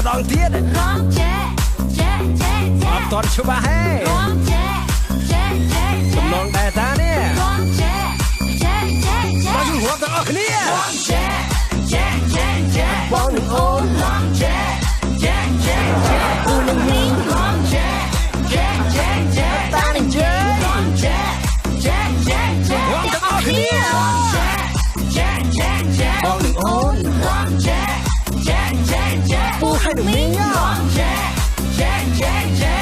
ដងទៀតរំចែអត់តន់ច្បាស់ហេរំចែសំឡងដែរតានេះរំចែមកជួបរួមទាំងអស់គ្នារំចែបងនឹងអូនរំចែអូននឹងមីងរំចែតានឹងជើរំចែរួមទាំងអស់គ្នារំចែបងនឹងអូនរំចែពូឲ្យនឹងមីងរំចែ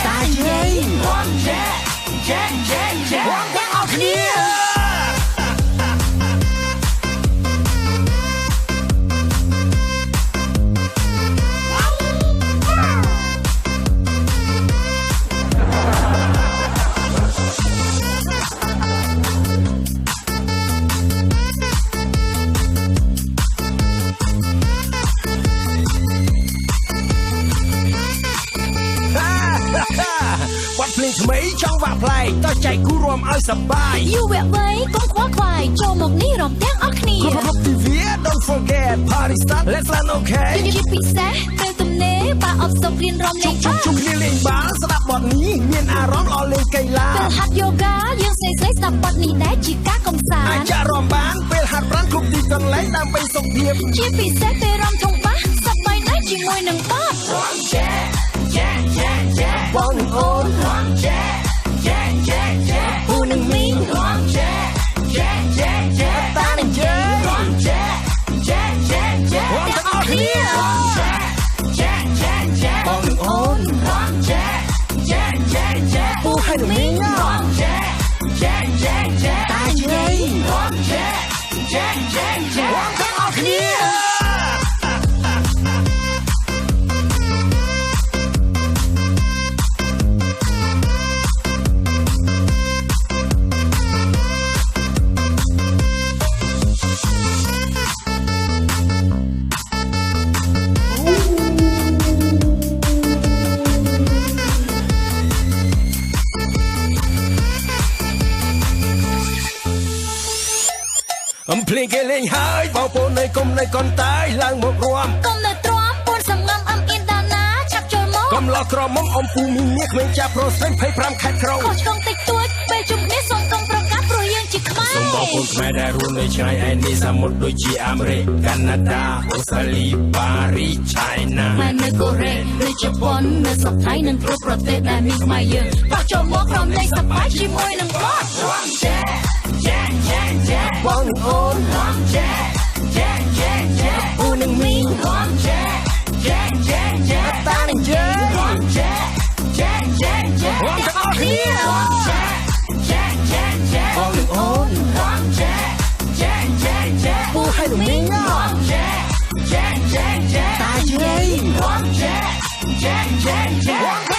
តាយាយរំចែរួមទាំងអស់គ្នាភ្លេងថ្មីចង់វាក់ផ្លែកតោះចែកគូរួមឲ្យសប្បាយយូវៈវ័យកុំខ្វល់ខ្វាយចូលមកនេះរំទាំងអស់គ្នាគ្រប់ទិវា Don't forget party start let's learn okay ជាពិសេសពេលទំនេរបើអបសុករៀនរំលេងជុំគ្នាលេងបាល់ស្ដាប់បទនេះមានអារម្មណ៍ល្អលេងកីឡាពេលហាត់យូហ្គាយើងស្ដីស្ដាប់បទនេះដែរជាការកំសាន្តអាចរំបានពេលហាត់ប្រាណគ្រប់ទីកន្លែងដើម្បីសុខភាពជាពិសេសពេលរំធំបាសសប្បាយណាស់ជាមួយនឹងបទរំចែបងនឹងអូនរំចែពូនឹងមីងរំចែតានឹងជើរំចែរួមទាំងអស់គ្នារំចែបងនឹងអូនរំចែពូឲ្យនឹងមីងរំចែតាយាយរំចែរួមទាំងអស់គ្នាភ្លេងគេលេងហើយបងប្អូននៃគុំនៃកូនតាយឡើងមករួមគុំនៅទ្រាំពួនសំងំអំអៀនដាណាឆាប់ចូលមកកំឡោះក្រមុំអំពូមីមាសក្មេងចាស់ប្រុសស្រី25ខែក្រុងខុសឆ្គងតិចតួចពេលជុំគ្នាសូមកុំប្រកាសព្រោះយើងជាខ្មែរសូមបងប្អូនខ្មែរដែលរស់នៅឆ្ងាយឯនេះសមុទ្រដូចជាអាមេរិកកាណាដាអូស្ត្រាលីប៉ារីសឆៃណាហើយនៅកូរ៉េឬជប៉ុននៅស្រុកថៃនិងគ្រប់ប្រទេសដែលមានខ្មែរយើងបោះចូលមកក្រុមលេងសប្បាយជាមួយនឹងបទរំចែបងនឹងអូនរំចែពូនឹងមីងរំចែតានឹងជើរំចែរួមទាំងអស់គ្នារំចែបងនឹងអូនរំចែពូឲ្យនឹងមីងរំចែតាយាយរំចែ